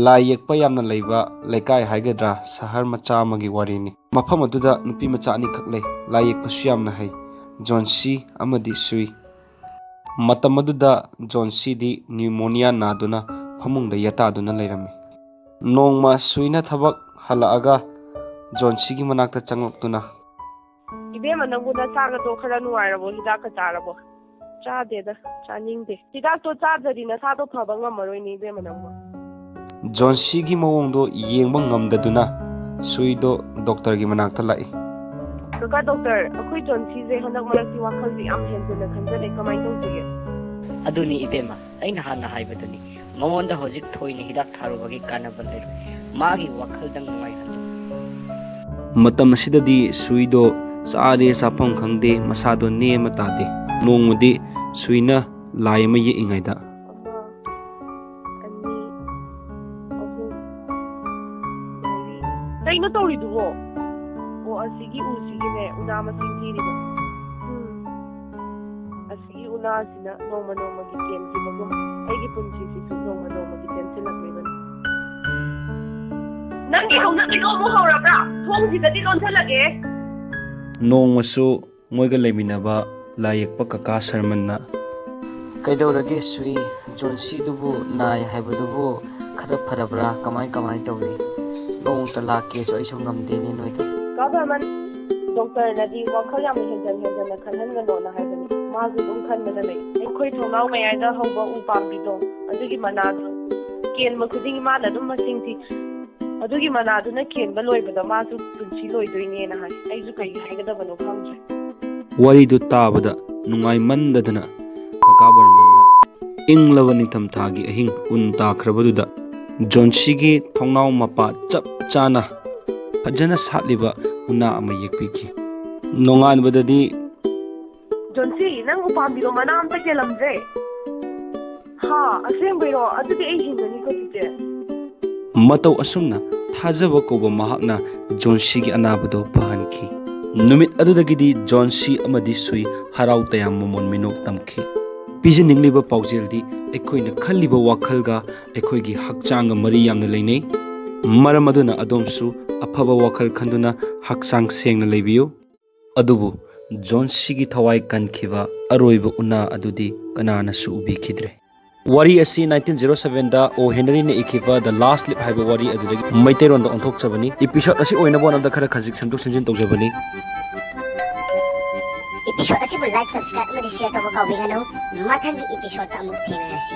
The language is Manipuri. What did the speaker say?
ꯂꯥꯏ ꯌꯦꯛꯄ ꯌꯥꯝꯅ ꯂꯩꯕ ꯂꯩꯀꯥꯏ ꯍꯥꯏꯒꯗ꯭ꯔꯥ ꯁꯍꯔ ꯃꯆꯥ ꯑꯃꯒꯤ ꯋꯥꯔꯤꯅꯤ꯫ ꯃꯐꯝ ꯑꯗꯨꯗ ꯅꯨꯄꯤ ꯃꯆꯥ ꯑꯅꯤꯈꯛ ꯂꯩ꯫ ꯂꯥꯏ ꯌꯦꯛꯄꯁꯨ ꯌꯥꯝꯅ ꯍꯩ, ꯖꯣꯟꯁꯤ ꯑꯃꯗꯤ ꯁꯨꯏ꯫ ꯃꯇꯝ ꯑꯗꯨꯗ ꯖꯣꯟꯁꯤꯗꯤ ꯅ꯭ꯌꯨꯃꯣꯅꯤꯌꯥ ꯅꯥꯗꯨꯅ ꯐꯃꯨꯡꯗ ꯌꯥꯇꯥꯗꯨꯅ ꯂꯩꯔꯝꯃꯤ꯫ ꯅꯣꯡꯃ ꯁꯨꯏꯅ ꯊꯕꯛ ꯍꯜꯂꯛꯑꯒ ꯖꯣꯟꯁꯤꯒꯤ ꯃꯅꯥꯛꯇ ꯆꯪꯂꯛꯇꯨꯅ, "ꯏꯕꯦꯝꯃ, ꯅꯪꯕꯨ ꯅꯁꯥꯒꯗꯣ ꯈꯔ ꯅꯨꯡꯉꯥꯏꯔꯕꯣ? ꯍꯤꯗꯥꯛꯀ ꯆꯥꯔꯕꯣ?" "ꯆꯥꯗꯦꯗ, ꯆꯥꯅꯤꯡꯗꯦ." "ꯍꯤꯗꯥꯛꯇꯣ ꯆꯥꯗ꯭ꯔꯗꯤ ꯅꯁꯥꯗꯣ ꯐꯕ ꯉꯝꯃꯔꯣꯏꯅꯦ ꯏꯕꯦꯝꯃ ꯅꯪꯕꯨ." ꯖꯣꯟꯁꯤꯒꯤ ꯃꯑꯣꯡꯗꯣ ꯌꯦꯡꯕ ꯉꯝꯗꯗꯨꯅ ꯁꯨꯏꯗꯣ ꯗꯣꯛꯇꯔꯒꯤ ꯃꯅꯥꯛꯇ ꯂꯥꯛꯏ꯫ "ꯀꯀꯥ ꯗꯣꯛꯇꯔ, ꯑꯩꯈꯣꯏ ꯖꯣꯟꯁꯤꯁꯦ ꯍꯟꯗꯛ ꯃꯔꯛꯇꯤ ꯋꯥꯈꯜꯁꯦ ꯌꯥꯝ ꯍꯦꯟꯖꯤꯟꯅ ꯈꯟꯖꯜꯂꯦ, ꯀꯃꯥꯏꯅ ꯇꯧꯁꯤꯒꯦ?" "ꯑꯗꯨꯅꯤ ꯏꯕꯦꯝꯃ, ꯑꯩꯅ ꯍꯥꯟꯅ ꯍꯥꯏꯕꯗꯨꯅꯤ, ꯃꯉꯣꯟꯗ ꯍꯧꯖꯤꯛ ꯊꯣꯏꯅ ꯍꯤꯗꯥꯛ ꯊꯥꯔꯨꯕꯒꯤ ꯀꯥꯟꯅꯕ ꯂꯩꯔꯣꯏ, ꯃꯥꯒꯤ ꯋꯥꯈꯜꯗꯪ ꯅꯨꯡꯉꯥꯏꯍꯜꯂꯨ." ꯃꯇꯝ ꯑꯁꯤꯗꯗꯤ ꯁꯨꯏꯗꯣ ꯆꯥꯔꯦ ꯆꯥꯐꯝ ꯈꯪꯗꯦ, ꯃꯁꯥꯗꯣ ꯅꯦꯝꯃ ꯇꯥꯗꯦ꯫ ꯅꯣꯡꯃꯗꯤ ꯁꯨꯏꯅ ꯂꯥꯏ ꯑꯃ ꯌꯦꯛꯏꯉꯩꯗ, 1, 2, 3, 4 ꯀꯩꯅꯣ ꯇꯧꯔꯤꯗꯨꯕꯣ? "ꯑꯣ, ꯑꯁꯤꯒꯤ ꯎꯁꯤꯒꯤꯅꯦ ꯎꯅꯥ ꯃꯁꯤꯡ ꯊꯤꯔꯤꯕ." "ꯑꯁꯤꯒꯤ ꯎꯅꯥꯁꯤꯅ ꯅꯣꯡꯃ ꯅꯣꯡꯃꯒꯤ ꯀꯦꯟꯈꯤꯕꯒꯨꯝ ꯑꯩꯒꯤ ꯄꯨꯟꯁꯤꯁꯤꯁꯨ ꯅꯣꯡꯃ ꯅꯣꯡꯃꯒꯤ ꯇꯦꯟꯁꯤꯜꯂꯛꯂꯤꯕꯅꯤ." "ꯅꯪꯒꯤ ꯍꯧꯅꯕꯤꯗꯣ ꯑꯃꯨꯛ ꯍꯧꯔꯕ꯭ꯔꯥ? ꯊꯣꯡꯁꯤꯗꯗꯤ ꯂꯣꯟꯁꯤꯜꯂꯒꯦ." ꯅꯣꯡꯃꯁꯨ ꯃꯣꯏꯒ ꯂꯩꯃꯤꯟꯅꯕ ꯂꯥꯏ ꯌꯦꯛꯄ ꯀꯀꯥ ꯁꯔꯃꯟꯅ, "ꯀꯩꯗꯧꯔꯒꯦ ꯁꯨꯏ? ꯖꯣꯟꯁꯤꯗꯨꯕꯨ ꯅꯥꯏ ꯍꯥꯏꯕꯗꯨꯕꯨ ꯈꯔ ꯐꯔꯕ꯭ꯔꯥ? ꯀꯃꯥꯏ ꯇꯧꯔꯤ? ꯅꯣꯡꯃꯇ ꯂꯥꯛꯀꯦꯁꯨ ꯑꯩꯁꯨ ꯉꯝꯗꯦꯅꯦ ꯅꯣꯏꯗ." "ꯀꯥ ꯕꯔꯃꯟ, ꯗꯣꯛꯇꯔꯅꯗꯤ ꯋꯥꯈꯜ ꯌꯥꯝꯅ ꯍꯦꯟꯖꯟꯅ ꯈꯟꯍꯟꯒꯅꯣꯅ ꯍꯥꯏꯕꯅꯤ꯫ ꯃꯥꯁꯨ ꯑꯗꯨꯝ ꯈꯟꯗꯅ ꯂꯩ꯫ ꯑꯩꯈꯣꯏ ꯊꯣꯡꯅꯥꯎ ꯃꯌꯥꯏꯗ ꯍꯧꯕ ꯎ ꯄꯥꯝꯕꯤꯗꯣ, ꯑꯗꯨꯒꯤ ꯃꯅꯥꯗꯣ ꯀꯦꯟꯕ ꯈꯨꯗꯤꯡꯒꯤ ꯃꯥꯅ ꯑꯗꯨꯝ ꯃꯁꯤꯡ ꯊꯤ꯫ ꯑꯗꯨꯒꯤ ꯃꯅꯥꯗꯨꯅ ꯀꯦꯟꯕ ꯂꯣꯏꯕꯗ ꯃꯥꯁꯨ ꯄꯨꯟꯁꯤ ꯂꯣꯏꯗꯣꯏꯅꯦꯅ ꯍꯥꯏ꯫ ꯑꯩꯁꯨ ꯀꯩ ꯍꯥꯏꯒꯗꯕꯅꯣ ꯈꯪꯗ꯭ꯔꯦ." ꯋꯥꯔꯤꯗꯨ ꯇꯥꯕꯗ ꯅꯨꯡꯉꯥꯏꯃꯟꯗꯗꯅ ꯀꯀꯥ ꯕꯔꯃꯟꯅ ꯏꯪꯂꯕ ꯅꯤꯡꯊꯝꯊꯥꯒꯤ ꯑꯍꯤꯡ ꯎꯟ ꯇꯥꯈ꯭ꯔꯕꯗꯨꯗ ꯖꯣꯟꯁꯤꯒꯤ ꯊꯣꯡꯅꯥꯎ ꯃꯄꯥ ꯆꯞ ꯆꯥꯅ ꯐꯖꯅ ꯁꯥꯠꯂꯤꯕ ꯎꯅꯥ ꯑꯃ ꯌꯦꯛꯄꯤꯈꯤ꯫ ꯅꯣꯡꯉꯥꯟꯕꯗꯗꯤ, "ꯖꯣꯟꯁꯤ, ꯅꯪ ꯎꯄꯥꯝꯕꯤꯗꯣ ꯃꯅꯥ ꯑꯝꯇ ꯀꯦꯜꯂꯝꯗ꯭ꯔꯦ." "ꯍꯥ, ꯑꯁꯦꯡꯕꯩꯔꯣ? ꯑꯗꯨꯗꯤ ꯑꯩ ꯍꯤꯡꯒꯅꯤꯀꯣ ꯆꯤꯆꯦ." ꯃꯇꯧ ꯑꯁꯨꯝꯅ ꯊꯥꯖꯕ ꯀꯧꯕ ꯃꯍꯥꯛꯅ ꯖꯣꯟꯁꯤꯒꯤ ꯑꯅꯥꯕꯗꯣ ꯐꯍꯟꯈꯤ꯫ ꯅꯨꯃꯤꯠ ꯑꯗꯨꯗꯒꯤꯗꯤ ꯖꯣꯟꯁꯤ ꯑꯃꯗꯤ ꯁꯨꯏ ꯍꯔꯥꯎ ꯇꯌꯥꯝ ꯃꯃꯣꯟ ꯃꯤꯅꯣꯛ ꯇꯝꯈꯤ꯫ ꯄꯤꯖꯅꯤꯡꯂꯤꯕ ꯄꯥꯎꯖꯦꯜꯗꯤ ꯑꯩꯈꯣꯏꯅ ꯈꯜꯂꯤꯕ ꯋꯥꯈꯜꯒ ꯑꯩꯈꯣꯏꯒꯤ ꯍꯛꯆꯥꯡꯒ ꯃꯔꯤ ꯌꯥꯝꯅ ꯂꯩꯅꯩ꯫ ꯃꯔꯝ ꯑꯗꯨꯅ ꯑꯗꯣꯝꯁꯨ ꯑꯐꯕ ꯋꯥꯈꯜ ꯈꯟꯗꯨꯅ ꯍꯛꯆꯥꯡ ꯁꯦꯡꯅ ꯂꯩꯕꯤꯌꯨ꯫ ꯑꯗꯨꯕꯨ ꯖꯣꯟꯁꯤꯒꯤ ꯊꯋꯥꯏ ꯀꯟꯈꯤꯕ ꯑꯔꯣꯏꯕ ꯎꯅꯥ ꯑꯗꯨꯗꯤ ꯀꯅꯥꯅꯁꯨ ꯎꯕꯤꯈꯤꯗ꯭ꯔꯦ꯫ ꯋꯥꯔꯤ ꯑꯁꯤ 1907ꯗ ꯑꯣ ꯍꯦꯅꯔꯤꯅ ꯏꯈꯤꯕ ꯗ ꯂꯥꯁꯠ ꯂꯤꯞ ꯍꯥꯏꯕ ꯋꯥꯔꯤ ꯑꯗꯨꯗꯒꯤ ꯃꯩꯇꯩꯔꯣꯟꯗ ꯑꯣꯟꯊꯣꯛꯆꯕꯅꯤ꯫ ꯏꯄꯤꯁꯣꯗ ꯑꯁꯤ ꯑꯣꯏꯅꯕ ꯍꯣꯠꯅꯕꯗ ꯈꯔ ꯈꯖꯤꯛ ꯁꯦꯝꯗꯣꯛ ꯁꯦꯝꯖꯤꯟ ꯇꯧꯖꯕꯅꯤ꯫ ꯏꯄꯤꯁꯣꯗ ꯑꯁꯤꯕꯨ ꯂꯥꯏꯛ, ꯁꯕꯁꯀ꯭ꯔꯥꯏꯕ ꯑꯃꯗꯤ ꯁꯦꯌꯔ ꯇꯧꯕ ꯀꯥꯎꯕꯤꯒꯅꯨ꯫ ꯃꯊꯪꯒꯤ ꯏꯄꯤꯁꯣꯗꯇ ꯑꯃꯨꯛ ꯊꯦꯡꯅꯔꯁꯤ꯫